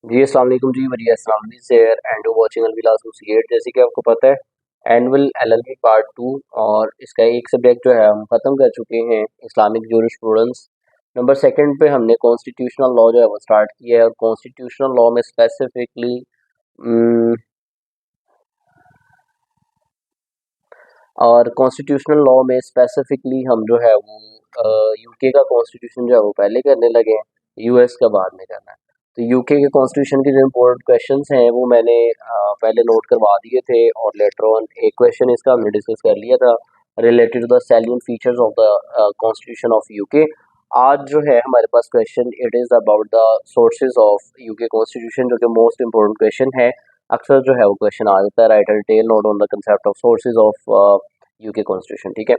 जी अस्सलाम वालेकुम जी, वरिया अस्सलाम शेयर एंड वाचिंग अलविल एसोसिएट। जैसे कि आपको पता है एनुअल एलएलबी पार्ट 2 और इसका एक सब्जेक्ट जो है हम ख़त्म कर चुके हैं, इस्लामिक जूरिस्प्रूडेंस। नंबर सेकंड पे हमने कॉन्स्टिट्यूशनल लॉ जो है वो स्टार्ट किया है और कॉन्स्टिट्यूशनल लॉ में स्पेसिफिकली हम जो है वो यूके का कॉन्स्टिट्यूशन जो है वो पहले करने लगे हैं, यूएस का बाद में करना है। तो यूके के कॉन्स्टिट्यूशन के जो इम्पोर्टेंट क्वेश्चंस हैं वो मैंने पहले नोट करवा दिए थे और लेटर ऑन एक क्वेश्चन इसका हमने डिस्कस कर लिया था related to the salient features of the constitution of UK. आज जो है हमारे पास question it is about the sources of UK constitution, जो कि मोस्ट इम्पोर्टेंट क्वेश्चन है। अक्सर जो है वो क्वेश्चन आ जाता है write and tell note on the concept of sources of UK constitution. ठीक है,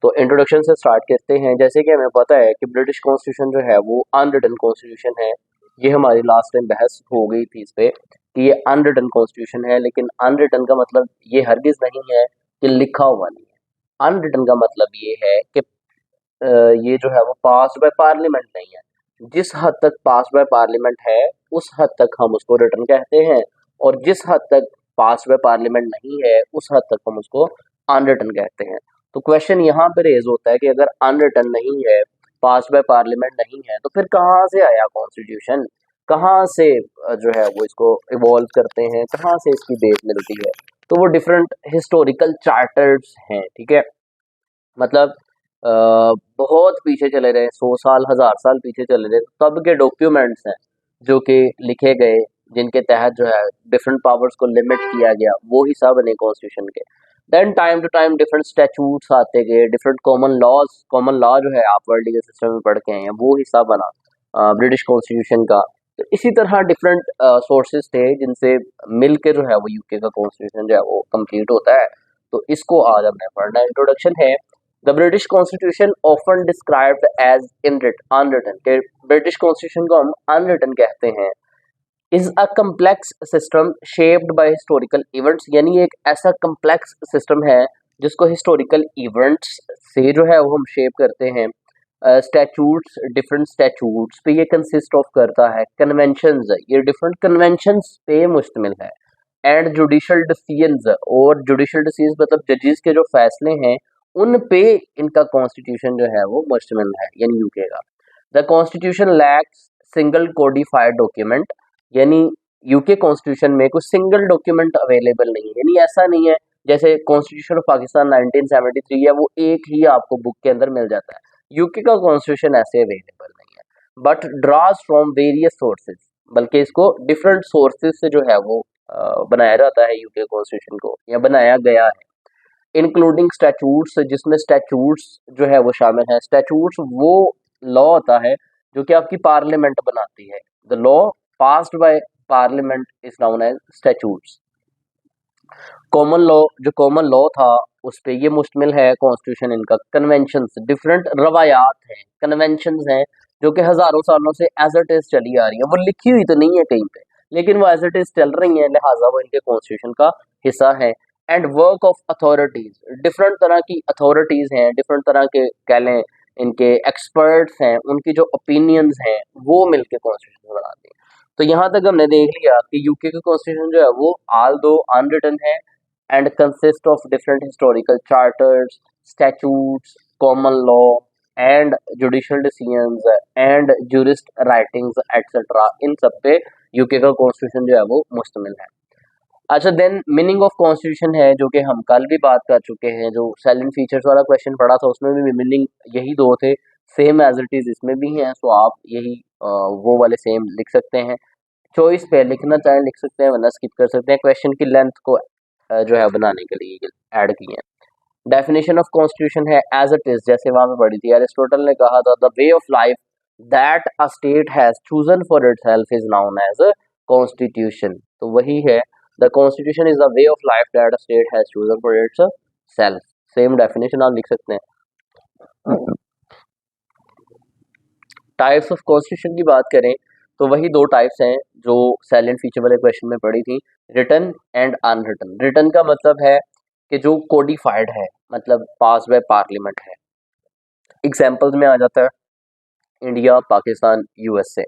तो इंट्रोडक्शन से स्टार्ट करते हैं। जैसे कि हमें पता है कि ब्रिटिश कॉन्स्टिट्यूशन जो है वो अनरिटन कॉन्स्टिट्यूशन है। ये हमारी लास्ट टाइम बहस हो गई थी इस पे कि ये अनरिटन कॉन्स्टिट्यूशन है, लेकिन अनरिटन का मतलब ये हरगिज नहीं है कि लिखा हुआ नहीं है। अनरिटन का मतलब ये है कि ये जो है वो पास बाय पार्लियामेंट नहीं है। जिस हद तक पास बाय पार्लियामेंट है उस हद तक हम उसको रिटन कहते हैं, और जिस हद तक पास बाय पार्लियामेंट नहीं है उस हद तक हम उसको अनरिटन कहते हैं। तो क्वेश्चन यहाँ पे रेज होता है कि अगर अनरिटन नहीं है, पास बाय पार्लियामेंट नहीं है, तो फिर कहाँ से आया कॉन्स्टिट्यूशन? कहाँ से जो है वो इसको इवॉल्व करते हैं, कहाँ से इसकी बेस मिलती है? तो वो डिफरेंट हिस्टोरिकल चार्टर्स हैं। ठीक है, मतलब अ, बहुत पीछे चले गए, 100 साल 1000 साल पीछे चले गए, तब के डॉक्यूमेंट्स हैं जो कि लिखे गए, जिनके तहत जो है डिफरेंट पावर्स को लिमिट किया गया, वो हिस्सा बने कॉन्स्टिट्यूशन के। Then time to time different statutes आते गए, डिफरेंट कॉमन लॉ जो है आप वर्ल्ड लीगल सिस्टम में पढ़ के आए हैं, वो हिस्सा बना ब्रिटिश कॉन्स्टिट्यूशन का। तो इसी तरह डिफरेंट सोर्सेज थे जिनसे मिल के जो है वो यूके का कॉन्स्टिट्यूशन जो है वो कंप्लीट होता है। तो इसको आज हमने पढ़ना, इंट्रोडक्शन है। The British constitution often described as unwritten, के ब्रिटिश कॉन्स्टिट्यूशन को हम अनरिटन कहते हैं, is a complex system shaped by historical events, यानी एक ऐसा कम्प्लेक्स सिस्टम है जिसको हिस्टोरिकल इवेंट्स से जो है वो हम शेप करते हैं। स्टैट्यूट्स, डिफरेंट स्टैट्यूट्स पे ये कंसिस्ट ऑफ करता है। कन्वेंशंस, ये डिफरेंट कन्वेंशंस पे मुश्तमिल है। एंड जुडिशल डिसीजंस, और जुडिशल डिसीजंस मतलब जजेस के जो फैसले हैं उन पे इनका कॉन्स्टिट्यूशन जो है वो मुश्तमिल है, यानी यूके का। The constitution lakhs single codified document, यानी यूके कॉन्स्टिट्यूशन में कोई सिंगल डॉक्यूमेंट अवेलेबल नहीं है, यानी ऐसा नहीं है जैसे कॉन्स्टिट्यूशन ऑफ पाकिस्तान 1973 है वो एक ही आपको बुक के अंदर मिल जाता है। यूके का कॉन्स्टिट्यूशन ऐसे अवेलेबल नहीं है, but draws from various sources, बल्कि इसको डिफरेंट सोर्सेज से जो है वो बनाया जाता है यूके कॉन्स्टिट्यूशन को, या बनाया गया है। इंक्लूडिंग स्टैट्यूट्स, जिसमें स्टैट्यूट्स जो है वो शामिल है। स्टैट्यूट्स वो लॉ होता है जो कि आपकी पार्लियामेंट बनाती है। The law passed by parliament is known as statutes. Common law, जो कॉमन लॉ था उस पे ये मुश्तमिल है कॉन्स्टिट्यूशन इनका। कन्वेंशंस, डिफरेंट रवायात हैं, कन्वेंशंस हैं जो कि हजारों सालों से एज इट इज चली आ रही है। वो लिखी हुई तो नहीं है कहीं पे, लेकिन वो एज इट इज चल रही है, लिहाजा वो इनके कॉन्स्टिट्यूशन का हिस्सा है। And work of authorities, different तरह की अथॉरिटीज हैं, डिफरेंट तरह के कह लें इनके एक्सपर्ट्स हैं, उनकी जो ओपिनियंस हैं वो मिलके कॉन्स्टिट्यूशन बनाते हैं। तो यहाँ तक हमने देख लिया कि यूके का कॉन्स्टिट्यूशन जो है वो आल दो अनरिटन है and consist of different historical charters, statutes, common law, and judicial decisions and jurist writings etc. इन सब पे यूके का कॉन्स्टिट्यूशन जो है वो मुश्तमिल है। अच्छा, देन मीनिंग ऑफ कॉन्स्टिट्यूशन है जो कि हम कल भी बात कर चुके हैं। जो साइलेंट फीचर्स वाला क्वेश्चन पढ़ा था उसमें भी मीनिंग यही दो थे, सेम एज इट इज इसमें भी हैं। सो आप यही वो वाले सेम लिख सकते हैं। चॉइस पे लिखना चाहें लिख सकते हैं, वरना स्किप कर सकते हैं। क्वेश्चन की लेंथ को जो है बनाने के लिए ऐड किए हैं। डेफिनेशन ऑफ कॉन्स्टिट्यूशन है एज इट इज, जैसे वहां पे पढ़ी थी, एरिस्टोटल ने कहा था the way of life that a state has chosen for itself is known as a constitution. तो वही है, the constitution is the way of life that a state has chosen for itself. Same definition आप लिख सकते हैं। Types of constitution की बात करें तो वही दो टाइप्स हैं जो साइलेंट फीचर वाले क्वेश्चन में पढ़ी थी, रिटन एंड अनरिटन। रिटन का मतलब है कि जो कोडिफाइड है, मतलब पास बाय पार्लियामेंट है। एग्जाम्पल्स में आ जाता है इंडिया, पाकिस्तान, यूएसए।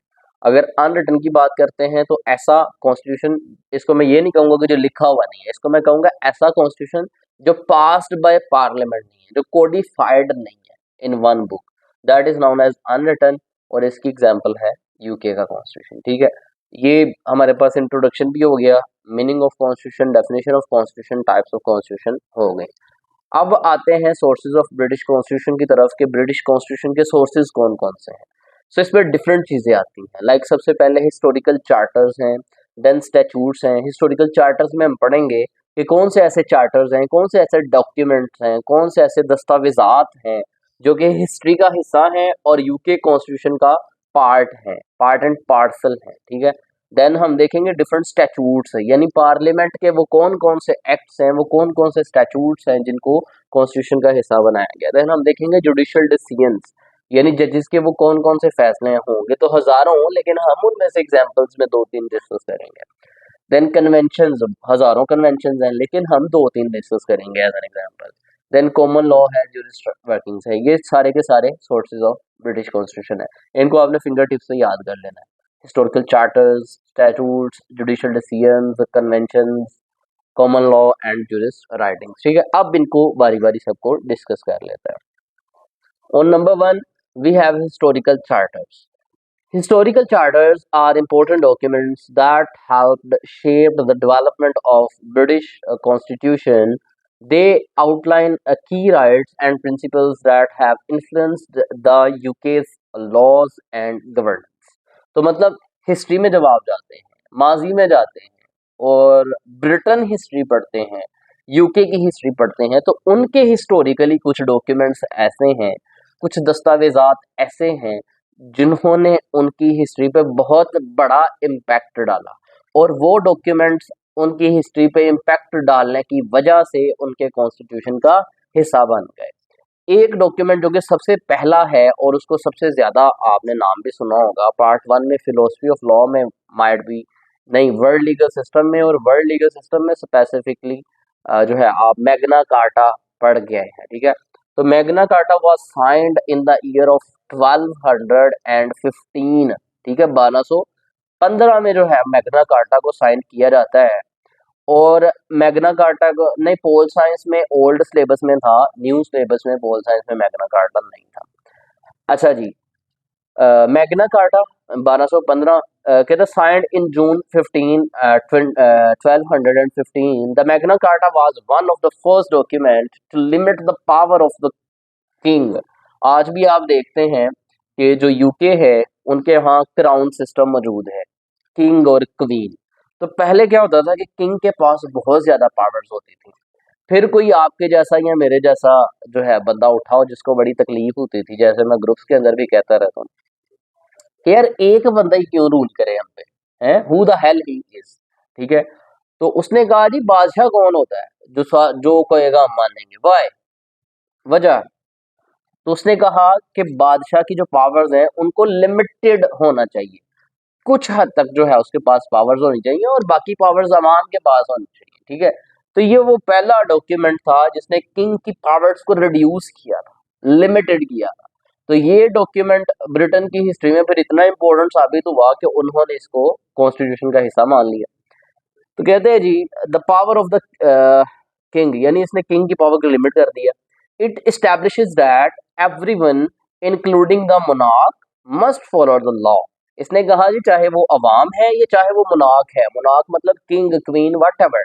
अगर अनरिटन की बात करते हैं तो ऐसा कॉन्स्टिट्यूशन, इसको मैं ये नहीं कहूंगा कि जो लिखा हुआ नहीं है, इसको मैं कहूंगा ऐसा कॉन्स्टिट्यूशन जो पास्ड बाय पार्लियामेंट नहीं है, जो कोडिफाइड नहीं है in one book, that is known as unwritten. और इसकी एग्जांपल है यूके का कॉन्स्टिट्यूशन। ठीक है, ये हमारे पास इंट्रोडक्शन भी हो गया, meaning of constitution, definition of constitution, types of constitution हो गए। अब आते हैं सोर्सेज ऑफ ब्रिटिश कॉन्स्टिट्यूशन की तरफ के ब्रिटिश कॉन्स्टिट्यूशन के सोर्सेज कौन कौन से हैं। सो इसमें डिफरेंट चीजें आती हैं, लाइक सबसे पहले हिस्टोरिकल चार्टर्स हैं, देन स्टैट्यूट्स हैं। हिस्टोरिकल चार्टर्स में हम पढ़ेंगे कि कौन से ऐसे चार्टर्स हैं, कौन से ऐसे डॉक्यूमेंट्स हैं, कौन से ऐसे दस्तावेजात हैं जो कि हिस्ट्री का हिस्सा हैं और यूके कॉन्स्टिट्यूशन का पार्ट है, पार्ट एंड पार्सल है। ठीक है, देन हम देखेंगे डिफरेंट स्टैट्यूट्स है, यानी पार्लियामेंट के वो कौन कौन से एक्ट्स हैं, वो कौन कौन से स्टैट्यूट्स हैं जिनको कॉन्स्टिट्यूशन का हिस्सा बनाया गया। देन हम देखेंगे जुडिशियल डिसीजंस, यानी जजेस के वो कौन कौन से फैसले होंगे, तो हजारों, लेकिन हम उनमें से एग्जांपल्स में दो तीन डिस्कस करेंगे। देन कन्वेंशंस, हजारों कन्वेंशंस हैं लेकिन हम दो तीन डिस्कस करेंगे as an example. Then common law है, ज्यूरिस्ट वर्किंग्स है, ये सारे के सारे सोर्सेज ऑफ ब्रिटिश कॉन्स्टिट्यूशन है। इनको आपने फिंगर टिप्स से याद कर लेना है। Historical charters, statutes, judicial decisions, conventions, common law and jurist writings. ठीक है, अब इनको बारी बारी सबको डिस्कस कर लेते हैं। On number one, we have historical charters. Historical charters are important documents that helped shape the development of British Constitution. They outline key rights and principles that have influenced the UK's laws and governance. तो मतलब history में जब आप जाते हैं, माजी में जाते हैं और ब्रिटेन हिस्ट्री पढ़ते हैं, यूके की हिस्ट्री पढ़ते हैं, तो उनके हिस्टोरिकली कुछ डॉक्यूमेंट्स ऐसे हैं, कुछ दस्तावेजात ऐसे हैं जिन्होंने उनकी हिस्ट्री पे बहुत बड़ा इम्पैक्ट डाला, और वो डॉक्यूमेंट्स उनकी हिस्ट्री पे इम्पैक्ट डालने की वजह से उनके कॉन्स्टिट्यूशन का हिस्सा बन गए। एक डॉक्यूमेंट जो कि सबसे पहला है और उसको सबसे ज्यादा आपने नाम भी सुना होगा, पार्ट वन में फिलोसफी ऑफ लॉ में माइट बी, नहीं, वर्ल्ड लीगल सिस्टम में, और वर्ल्ड लीगल सिस्टम में स्पेसिफिकली जो है आप मैग्ना कार्टा पढ़ गए हैं। ठीक है, तो Magna Carta was signed in the year of 1215। ठीक है, 1215 में जो है मैग्ना कार्टा को साइन किया जाता है। और मैग्ना कार्टा को नहीं, पोल साइंस में ओल्ड सिलेबस में था, न्यू सिलेबस में पोल साइंस में मैग्ना कार्टा नहीं था। अच्छा जी, मैग्ना कार्टा 1215 कहते signed in June 1215। The Magna Carta was one of the first document to limit the power of the king. आज भी आप देखते हैं कि जो यूके है उनके यहाँ क्राउन सिस्टम मौजूद है, किंग और क्वीन। तो पहले क्या होता था कि किंग के पास बहुत ज्यादा पावर्स होती थी, फिर कोई आपके जैसा या मेरे जैसा जो है बंदा उठाओ जिसको बड़ी तकलीफ होती थी, जैसे मैं ग्रुप्स के अंदर भी कहता रहता हूँ कि यार एक बंदा ही क्यों रूल करे हम पे, है, who the hell he is. ठीक है, तो उसने कहा जी बादशाह कौन होता है, जो कहेगा हम मानेंगे, वाई, वजह। तो उसने कहा कि बादशाह की जो पावर्स हैं उनको लिमिटेड होना चाहिए, कुछ हद तक जो है उसके पास पावर्स होनी चाहिए और बाकी पावर्स अवाम के पास होनी चाहिए। ठीक है, तो ये वो पहला डॉक्यूमेंट था जिसने किंग की पावर्स को रिड्यूस किया था, लिमिटेड किया था। तो ये डॉक्यूमेंट ब्रिटेन की हिस्ट्री में फिर इतना इंपॉर्टेंट साबित हुआ कि उन्होंने इसको कॉन्स्टिट्यूशन का हिस्सा मान लिया। तो कहते हैं जी the power of the king, यानी इसने किंग की पावर को लिमिट कर दिया। It establishes that everyone including the monarch must follow the law. इसने कहा जी चाहे वो अवाम है या चाहे वो मोनार्क है, मोनार्क मतलब किंग, क्वीन, व्हाटएवर,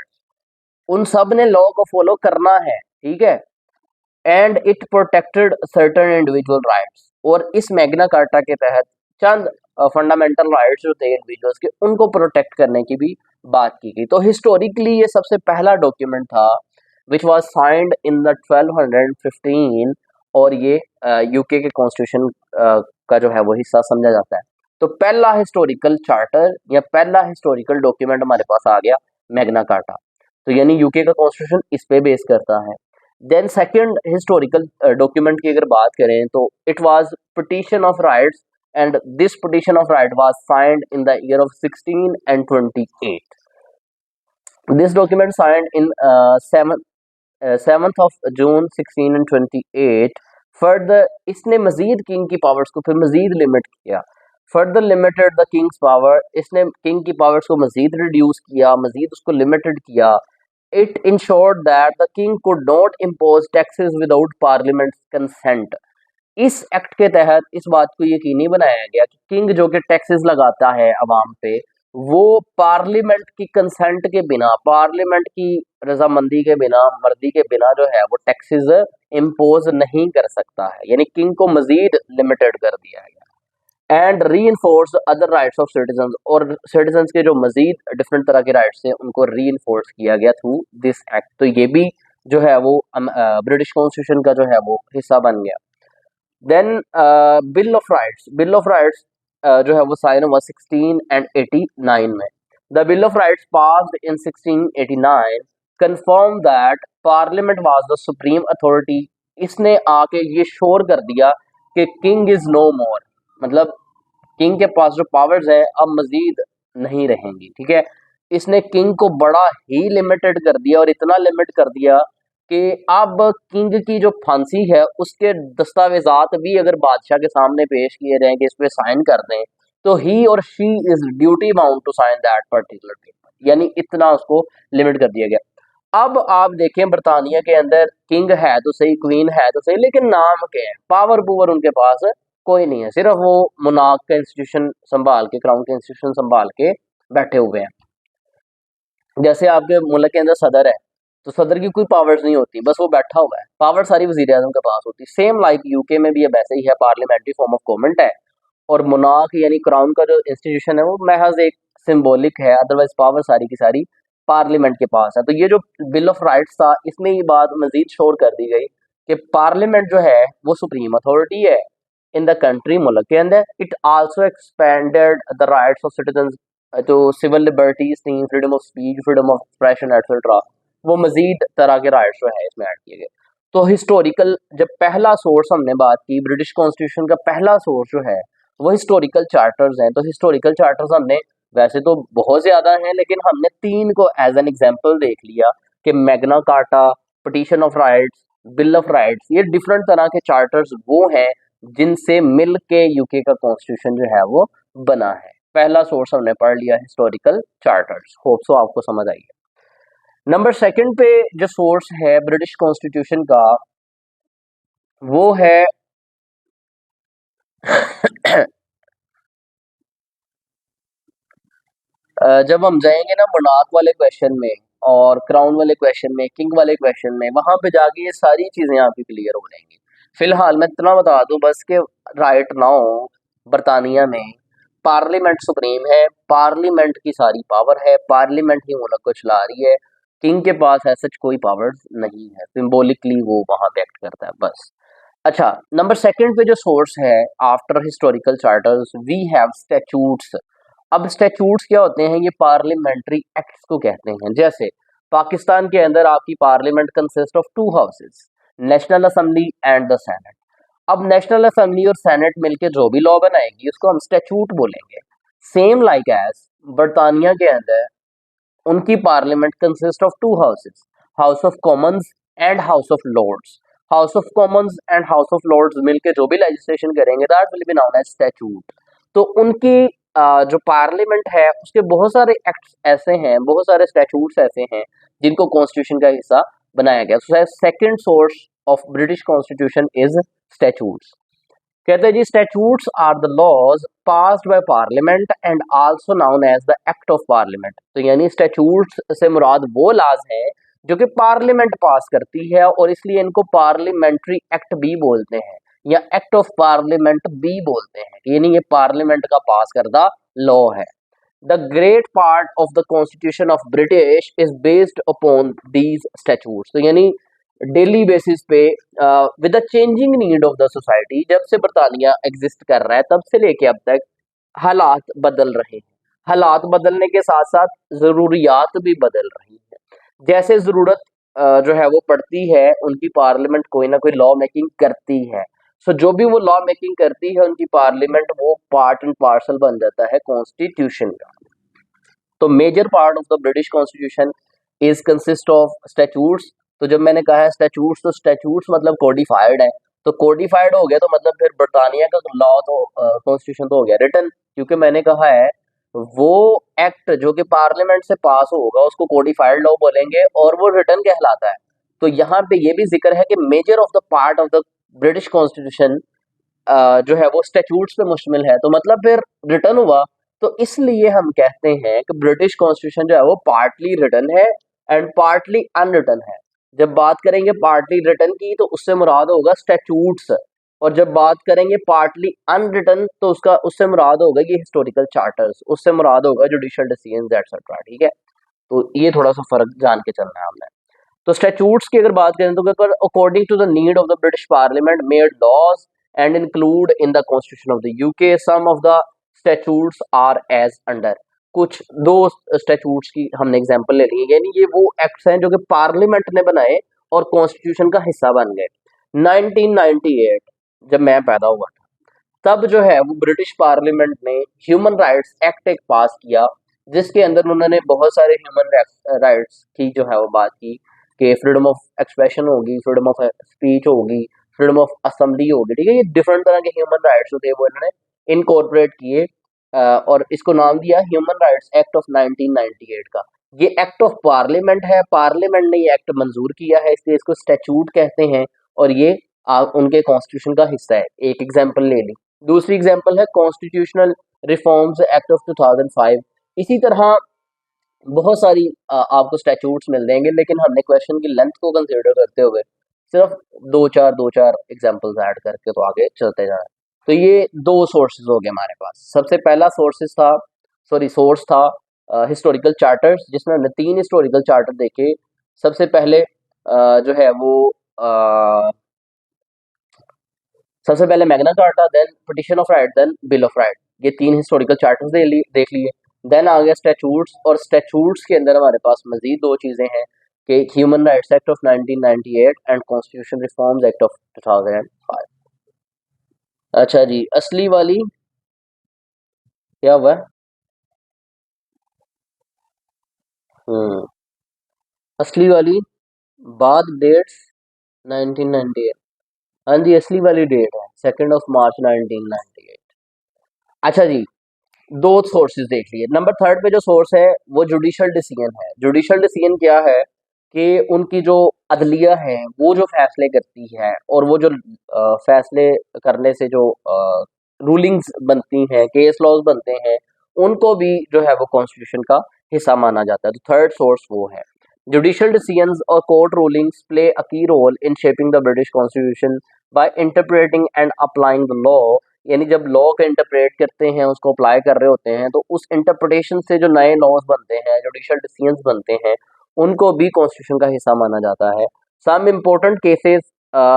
उन सब ने लॉ को फॉलो करना है। ठीक है, and it protected certain individual rights, और इस मैग्ना कार्टा के तहत चंद फंडामेंटल राइट्स जो थे इंडिविजुअल्स के, उनको प्रोटेक्ट करने की भी बात की गई। तो हिस्टोरिकली ये सबसे पहला डॉक्यूमेंट था which was signed in the 1215, और ये यूके के कॉन्स्टिट्यूशन का जो है वो हिस्सा समझा जाता है। तो पहला हिस्टोरिकल चार्टर या पहला हिस्टोरिकल डॉक्यूमेंट हमारे पास आ गया मैग्ना कार्टा, तो यानी यूके का कॉन्स्टिट्यूशन इस पे बेस करता है। देन सेकंड हिस्टोरिकल डॉक्यूमेंट की अगर बात करें तो it was petition of rights, and this petition of right was signed in the year of 16 and 28। This document signed in 7th of June 16 and 28। Further इसने मजीद king की powers को फिर मजीद limit किया। Further limited the Kings power, इसने king की powers को मजीद reduce किया, मजीद उसको लिमिटेड किया। It insured that the king could not impose taxes without parliament consent. इस एक्ट के तहत इस बात को यकीनी बनाया गया कि किंग जो कि टैक्सेस लगाता है अवाम पे, वो पार्लियामेंट की कंसेंट के बिना, पार्लियामेंट की रजामंदी के बिना, मर्जी के बिना जो है वो टैक्सेस इम्पोज नहीं कर सकता है, यानी किंग को मजीद लिमिटेड कर दिया गया। And re enforce other rights of citizen, और सिटीजन के जो मजीद डिफरेंट तरह के राइट्स हैं उनको री इन्फोर्स किया गया थ्रू दिस एक्ट। तो ये भी जो है वो ब्रिटिश कॉन्स्टिट्यूशन का जो है वो हिस्सा बन गया। देन बिल ऑफ राइट्स जो है वो साइन हुआ 1689 में। The bill of rights passed in 1689 confirm that parliament was the supreme authority. इसने आके ये श्योर कर दिया कि किंग इज नो मोर, मतलब किंग के पास जो पावर्स है अब मजीद नहीं रहेंगी, ठीक है। इसने किंग को बड़ा ही लिमिटेड कर दिया, और इतना लिमिट कर दिया कि अब किंग की जो फांसी है उसके दस्तावेजात भी अगर बादशाह के सामने पेश किए जाएं कि इस पे साइन कर दें, तो ही और she is duty bound to sign that particular paper, यानी इतना उसको लिमिट कर दिया गया। अब आप देखें बरतानिया के अंदर किंग है तो सही, क्वीन है तो सही, लेकिन नाम के हैं, पावर पुवर उनके पास कोई नहीं है, सिर्फ वो मोनार्क का इंस्टीट्यूशन संभाल के, क्राउन का इंस्टीट्यूशन संभाल के बैठे हुए हैं। जैसे आपके मुल्क के अंदर सदर है, तो सदर की कोई पावर्स नहीं होती, बस वो बैठा हुआ है, पावर सारी वजीर आजम के पास होती। सेम लाइक यूके में भी अब ऐसे ही है, पार्लियामेंट्री फॉर्म ऑफ गवर्नमेंट है, और मोनार्क यानी क्राउन का जो इंस्टीट्यूशन है वो महज एक सिंबॉलिक है, अदरवाइज पावर सारी की सारी पार्लियामेंट के पास है। तो ये जो बिल ऑफ राइट्स था इसमें ये बात मजीद शोर कर दी गई कि पार्लियामेंट जो है वो सुप्रीम अथॉरिटी है इन द कंट्री, मुल्क के अंदर। It also expanded the rights of citizen, जो सिविल लिबर्टीज थी, freedom of speech, freedom of expression etcetera, वो मजीद तरह के राइट्स जो है इसमें ऐड किए गए। तो हिस्टोरिकल जब पहला सोर्स हमने बात की, ब्रिटिश कॉन्स्टिट्यूशन का पहला सोर्स जो है वो हिस्टोरिकल चार्टर्स हैं। तो हिस्टोरिकल चार्टर्स हमने वैसे तो बहुत ज्यादा हैं, लेकिन हमने 3 को एज एन एग्जांपल देख लिया कि Magna carta, petition of rights, bill of rights, ये डिफरेंट तरह के चार्टर्स वो हैं जिनसे मिल के यूके का कॉन्स्टिट्यूशन जो है वो बना है। पहला सोर्स हमने पढ़ लिया हिस्टोरिकल चार्टर्स, होप सो आपको समझ आई है। नंबर सेकंड पे जो सोर्स है ब्रिटिश कॉन्स्टिट्यूशन का वो है जब हम जाएंगे ना मोनार्क वाले क्वेश्चन में और क्राउन वाले क्वेश्चन में, किंग वाले क्वेश्चन में, वहां पे जाके ये सारी चीजें आपकी क्लियर हो जाएंगी। फिलहाल मैं इतना बता दूं बस के राइट नाउ बरतानिया में पार्लियामेंट सुप्रीम है, पार्लियामेंट की सारी पावर है, पार्लियामेंट ही मुल्क को चला रही है, किंग के पास ऐसा कोई पावर्स नहीं है, सिंबॉलिकली वो वहां पे एक्ट करता है बस। अच्छा, नंबर सेकंड पे जो सोर्स है after historical charters we have statutes. अब स्टैट्यूट्स क्या होते हैं? ये पार्लियामेंट्री एक्ट्स को कहते हैं। जैसे पाकिस्तान के अंदर आपकी parliament consist of 2 houses, national assembly and the senate. अब नेशनल असेंबली और सेनेट मिलकर जो भी लॉ बनाएगी उसको हम स्टैट्यूट बोलेंगे। सेम लाइक एज बरतानिया के अंदर उनकी parliament consist of 2 houses, House of Commons and House of Lords. House of Commons and House of Lords मिलकर जो भी लेजिस्लेशन करेंगे that will be known as statute. तो उनकी जो पार्लियामेंट है उसके बहुत सारे एक्ट्स ऐसे हैं, बहुत सारे स्टैट्यूट्स ऐसे हैं जिनको कॉन्स्टिट्यूशन का हिस्सा बनाया गया। So second source of British constitution is statutes. कहते हैं जी statutes are the laws passed by parliament and also known as the act of parliament. तो यानी स्टैट्यूट्स से मुराद वो लाज हैं जो कि पार्लियामेंट पास करती है, और इसलिए इनको पार्लियामेंट्री एक्ट भी बोलते हैं या एक्ट ऑफ पार्लियामेंट भी बोलते हैं, यानी ये पार्लियामेंट का पास करदा लॉ है। The great part of the constitution of British is based upon these statutes. तो यानी डेली बेसिस पे with the changing need of the society, जब से बरतानिया एग्जिस्ट कर रहा है तब से लेके अब तक हालात बदल रहे हैं। हालात बदलने के साथ साथ ज़रूरियात भी बदल रही हैं। जैसे ज़रूरत जो है वो पड़ती है, उनकी पार्लियामेंट कोई ना कोई लॉ मेकिंग करती है। सो जो भी वो लॉ मेकिंग करती है उनकी पार्लियामेंट वो पार्ट एंड पार्सल बन जाता है कॉन्स्टिट्यूशन का। तो major part of the British constitution is consist of statutes. तो जब मैंने कहा है स्टैट्यूट्स, तो स्टैट्यूट्स मतलब कोडिफाइड है, तो कोडिफाइड हो गया तो मतलब फिर ब्रिटानिया का लॉ तो कॉन्स्टिट्यूशन तो हो गया रिटन, क्योंकि मैंने कहा है वो एक्ट जो कि पार्लियामेंट से पास होगा उसको कोडिफाइड लॉ बोलेंगे और वो रिटन कहलाता है। तो यहाँ पे ये भी जिक्र है कि measure of the part of the British constitution जो है वो स्टैट्यूट्स पे मुश्तमिल है, तो मतलब फिर रिटन हुआ। तो इसलिए हम कहते हैं कि ब्रिटिश कॉन्स्टिट्यूशन जो है वो पार्टली रिटन है एंड पार्टली अनरिटन है। जब बात करेंगे पार्टली रिटन की तो उससे मुराद होगा स्टैट्यूट्स, और जब बात करेंगे पार्टली अनरिटन तो उसका उससे मुराद होगा ये हिस्टोरिकल चार्टर्स, उससे मुराद होगा जुडिशियल डिसीजंस एटसेट्रा। ठीक है, तो ये थोड़ा सा फर्क जान के चलना है हमने। तो स्टैट्यूट्स की अगर बात करें तो according to the need of the British parliament made laws and include in the constitution of the UK some of the statutes are as under. कुछ दो स्टैट्यूट्स की हमने एग्जांपल ले ली है, यानी ये वो एक्ट्स हैं जो कि पार्लियामेंट ने बनाए और कॉन्स्टिट्यूशन का हिस्सा बन गए। 1998 जब मैं पैदा हुआ था तब जो है वो ब्रिटिश पार्लियामेंट ने ह्यूमन राइट्स एक्ट एक पास किया, जिसके अंदर उन्होंने बहुत सारे ह्यूमन राइट्स की जो है वो बात की कि फ्रीडम ऑफ एक्सप्रेशन होगी, फ्रीडम ऑफ स्पीच होगी, फ्रीडम ऑफ असेंबली होगी। ठीक है, ये डिफरेंट तरह के ह्यूमन राइट्स जो थे वो इन्होंने इनकॉर्पोरेट किए और इसको नाम दिया ह्यूमन राइट्स एक्ट ऑफ 1998 का। ये एक्ट ऑफ पार्लियामेंट है, पार्लियामेंट ने ये एक्ट मंजूर किया है, इसलिए इसको स्टैट्यूट कहते हैं और ये उनके कॉन्स्टिट्यूशन का हिस्सा है। एक एग्जाम्पल ले ली। दूसरी एग्जाम्पल है कॉन्स्टिट्यूशनल रिफॉर्म्स एक्ट ऑफ 2005। इसी तरह बहुत सारी आपको स्टैट्यूट्स मिल जाएंगे, लेकिन हमने क्वेश्चन की लेंथ को कंसिडर करते हुए सिर्फ दो चार एग्जांपल्स ऐड करके तो आगे चलते जाना है। तो ये दो सोर्सेज हो गए हमारे पास। सबसे पहला सोर्स था हिस्टोरिकल चार्टर्स, जिसमें हमने 3 हिस्टोरिकल चार्टर देखे। सबसे पहले जो है वो सबसे पहले Magna Carta, then Petition of Right, then Bill of Right. ये 3 हिस्टोरिकल चार्टर्स देख लिए। देन आ गया स्टैट्यूट्स, और स्टैट्यूट्स के अंदर हमारे पास मजीद 2 चीज़ें हैं कि human rights act of 1998 and constitution reforms act of 2005। अच्छा जी, असली वाली क्या हुआ है? असली वाली बाद डेट्स 1998। हाँ जी, असली वाली डेट है 2 मार्च 1998। अच्छा जी, 2 सोर्सेज देख लिए। नंबर थर्ड पे जो सोर्स है वो जुडिशियल डिसीजन है। जुडिशियल डिसीजन क्या है कि उनकी जो अदलिया है वो जो फैसले करती है और वो जो फैसले करने से जो रूलिंग्स बनती हैं, केस लॉज बनते हैं, उनको भी जो है वो कॉन्स्टिट्यूशन का हिस्सा माना जाता है। तो थर्ड सोर्स वो है। जुडिशियल डिसीजंस और court rulings play a key role in shaping the British constitution by interpreting and applying the law. यानी जब लॉ को इंटरप्रेट करते हैं, उसको अप्लाई कर रहे होते हैं, तो उस इंटरप्रिटेशन से जो नए लॉज बनते हैं, जुडिशियल डिसीजंस बनते हैं, उनको भी कॉन्स्टिट्यूशन का हिस्सा माना जाता है। Some important cases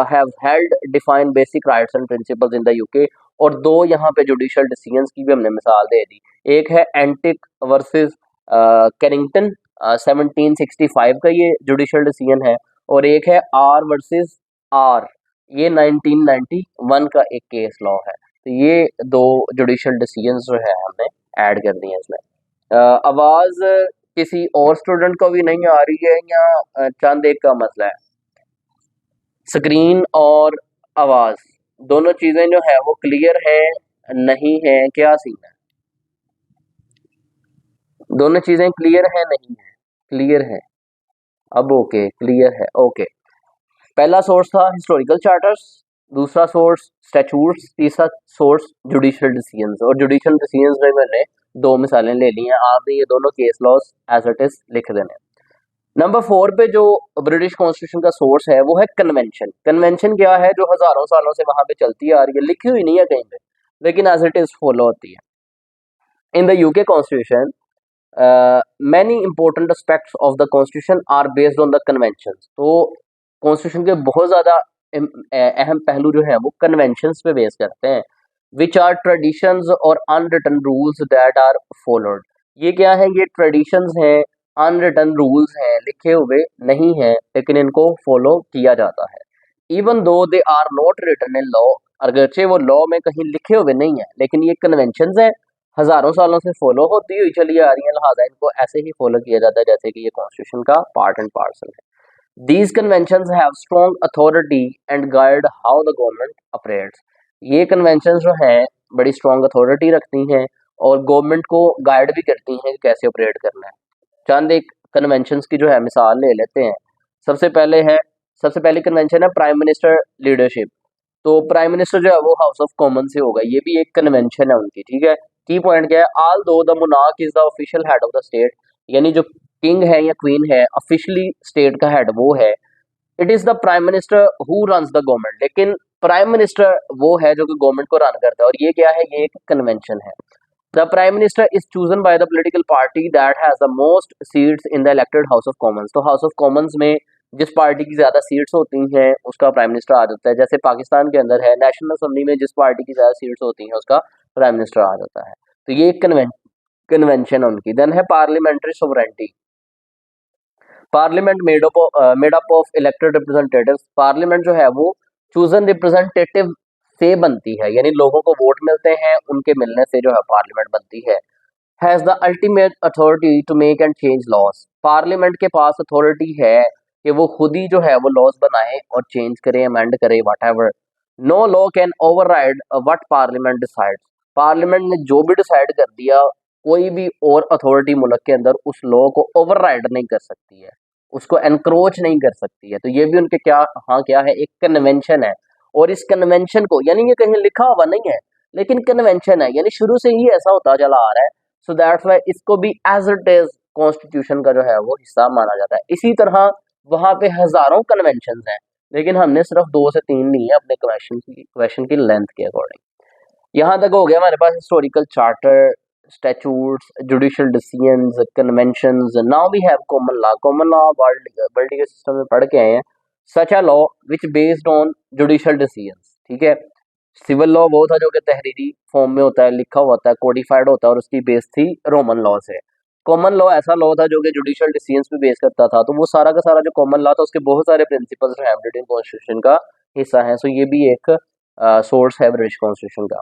have held define basic rights and principles in the UK. और 2 यहाँ पे जुडिशियल डिसीजंस की भी हमने मिसाल दे दी। एक है एंटिक वर्सेस कैनिंगटन, 1765 का ये जुडिशियल डिसीजन है, और एक है आर वर्सेस आर, ये 1991 का एक केस लॉ है। तो ये 2 जुडिशियल डिसीजंस जो है हमने ऐड कर दिए इसमें। आवाज किसी और स्टूडेंट को भी नहीं आ रही है या चंद एक का मसला है? स्क्रीन और आवाज दोनों चीजें जो है वो क्लियर है नहीं है, क्या सीन है? दोनों चीजें क्लियर है नहीं है? क्लियर है। अब ओके, क्लियर है, ओके। पहला सोर्स था हिस्टोरिकल चार्टर्स, दूसरा सोर्स स्टैट्यूट्स, तीसरा सोर्स जुडिशियल डिसीजंस। और जुडिशियल डिसीजंस में मैंने 2 मिसालें ले ली हैं, आपने ये दोनों case laws as it is लिख देने। नंबर 4 पे जो ब्रिटिश कॉन्स्टिट्यूशन का सोर्स है वो है कन्वेंशन। कन्वेंशन क्या है? जो हजारों सालों से वहां पे चलती आ रही है, लिखी हुई नहीं है कहीं पे, लेकिन एज इट इज फॉलो होती है। In the UK constitution many important aspects of the constitution are based on the convention. तो कॉन्स्टिट्यूशन के बहुत ज़्यादा अहम पहलू जो है वो कन्वेंशंस पे बेस करते हैं, विच आर ट्रेडिशंस और unwritten rules that are followed. ये क्या है? ये ट्रेडिशंस हैं, अनरिटन रूल्स हैं, लिखे हुए नहीं हैं, लेकिन इनको फॉलो किया जाता है। Even though they are not written in law, अगरचे वो लॉ में कहीं लिखे हुए नहीं है, लेकिन ये कन्वेंशंस हैं, हजारों सालों से फॉलो होती हुई चली आ रही है, लिहाजा इनको ऐसे ही फॉलो किया जाता है जैसे कि ये कॉन्स्टिट्यूशन का पार्ट एंड पार्सल है। These conventions have strong authority and guide how the government operates. ये कन्वेंशंस जो हैं बड़ी स्ट्रॉन्ग अथॉरिटी रखती हैं और गवर्नमेंट को गाइड भी करती हैं कि कैसे ऑपरेट करना है। चंद एक कन्वेंशंस की जो है मिसाल ले लेते हैं। सबसे पहले है सबसे पहली कन्वेंशन है प्राइम मिनिस्टर लीडरशिप। तो प्राइम मिनिस्टर जो है वो हाउस ऑफ कॉमन से होगा, ये भी एक कन्वेंशन है उनकी, ठीक है। की पॉइंट क्या है, ऑल दो the monarch is the official head of the state, यानी जो किंग है या क्वीन है ऑफिशियली स्टेट का हेड वो है। It is the prime minister who runs the government, लेकिन प्राइम मिनिस्टर वो है जो कि गवर्नमेंट को रन करता है, और ये क्या है, ये एक कन्वेंशन है। The prime minister is chosen by the political party that has the most seats in the elected house of Commons. तो हाउस ऑफ कॉमन्स में जिस पार्टी की ज्यादा सीट्स होती हैं उसका प्राइम मिनिस्टर आ जाता है। जैसे पाकिस्तान के अंदर है, नेशनल असेंबली में जिस पार्टी की ज्यादा सीट्स होती हैं उसका प्राइम मिनिस्टर आ जाता है। तो ये एक कन्वेंशन है उनकी। देन है parliamentary sovereignty. Parliament made up of elected representatives. Parliament जो है वो चूजन रिप्रेजेंटेटिव से बनती है, यानी लोगों को वोट मिलते हैं, उनके मिलने से जो है पार्लियामेंट बनती है। Has the ultimate authority to make and change laws. Parliament के पास अथॉरिटी है कि वो खुद ही जो है वो लॉज बनाए और चेंज करे, अमेंड करे, whatever. No law can override what parliament decides. Parliament ने जो भी डिसाइड कर दिया, कोई भी और अथॉरिटी मुल्क के अंदर उस लॉ को ओवरराइड नहीं कर सकती है, उसको एनक्रोच नहीं कर सकती है। तो ये भी उनके क्या, हाँ क्या है, एक कन्वेंशन है। और इस कन्वेंशन को, यानी ये कहीं लिखा हुआ नहीं है लेकिन कन्वेंशन है, यानी शुरू से ही ऐसा होता चला आ रहा है। सो दैट्स वाई इसको भी एज इट इज कॉन्स्टिट्यूशन का जो है वो हिस्सा माना जाता है। इसी तरह वहां पे हजारों कन्वेंशन हैं, लेकिन हमने सिर्फ 2 से 3 ली है अपने क्वेश्चन की लेंथ के अकॉर्डिंग। यहाँ तक हो गया हमारे पास historical charter, statutes, judicial decisions, conventions. Now we have common law. Common law world के सिस्टम में पढ़ के आए हैं। Such a law which based on judicial decisions, ठीक है। सिविल लॉ वो था जो कि तहरीरी फॉर्म में होता है, लिखा हुआ होता है, कोडिफाइड होता है, और उसकी बेस थी रोमन लॉ से। कॉमन लॉ ऐसा लॉ था जो कि जुडिशियल डिसीजंस पे बेस करता था। तो वो सारा का सारा जो कॉमन लॉ था उसके बहुत सारे प्रिंसिपल्स जो है ब्रिटिश कॉन्स्टिट्यूशन का हिस्सा है। सो ये भी एक सोर्स है ब्रिटिश कॉन्स्टिट्यूशन का।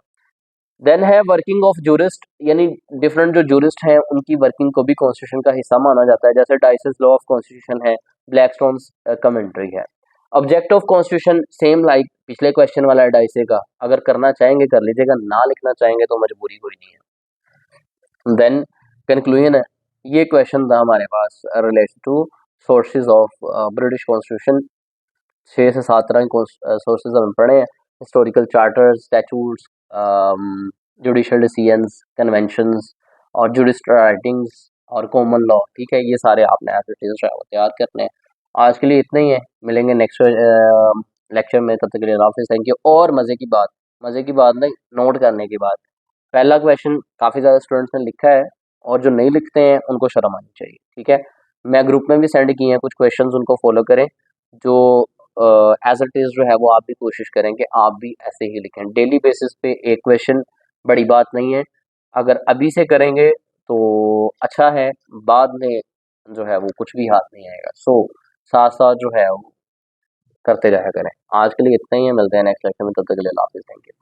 देन है वर्किंग ऑफ जूरिस्ट, यानी डिफरेंट जो जूरिस्ट हैं उनकी वर्किंग को भी कॉन्स्टिट्यूशन का हिस्सा माना जाता है। जैसे डाइसिस लॉ ऑफ कॉन्स्टिट्यूशन है, ब्लैकस्टोन कमेंट्री है। Object of constitution same like पिछले क्वेश्चन वाला है डाइसे का, अगर करना चाहेंगे कर लीजिएगा, ना लिखना चाहेंगे तो मजबूरी कोई नहीं है। देन कंक्लूजन है, ये क्वेश्चन था हमारे पास related to sources of British constitution. 6 से 7 तरह के सोर्सेज हम पढ़े हैं। Historical charters, statutes, judicial decisions, conventions और जुडिशल राइटिंग्स और कॉमन लॉ, ठीक है। ये सारे आपने एज तैयार करने हैं। आज के लिए इतना ही है, मिलेंगे नेक्स्ट लेक्चर में, तब तक के लिए अल्लाह हाफिज़, थैंक यू। और मज़े की बात नहीं, नोट करने की बात। पहला क्वेश्चन काफ़ी ज़्यादा स्टूडेंट्स ने लिखा है और जो नहीं लिखते हैं उनको शर्म आनी चाहिए, ठीक है। मैं ग्रुप में भी सेंड किए हैं कुछ क्वेश्चंस, उनको फॉलो करें। जो एज इट इज़ जो है वो आप भी कोशिश करें कि आप भी ऐसे ही लिखें डेली बेसिस पे एक क्वेश्चन, बड़ी बात नहीं है। अगर अभी से करेंगे तो अच्छा है, बाद में जो है वो कुछ भी हाथ नहीं आएगा। सो साथ साथ जो है वो करते जाया करें। आज के लिए इतना ही है, मिलते हैं नेक्स्ट लेक्चर में, तब तक के लिए अल्लाह हाफिज़, थैंक यू।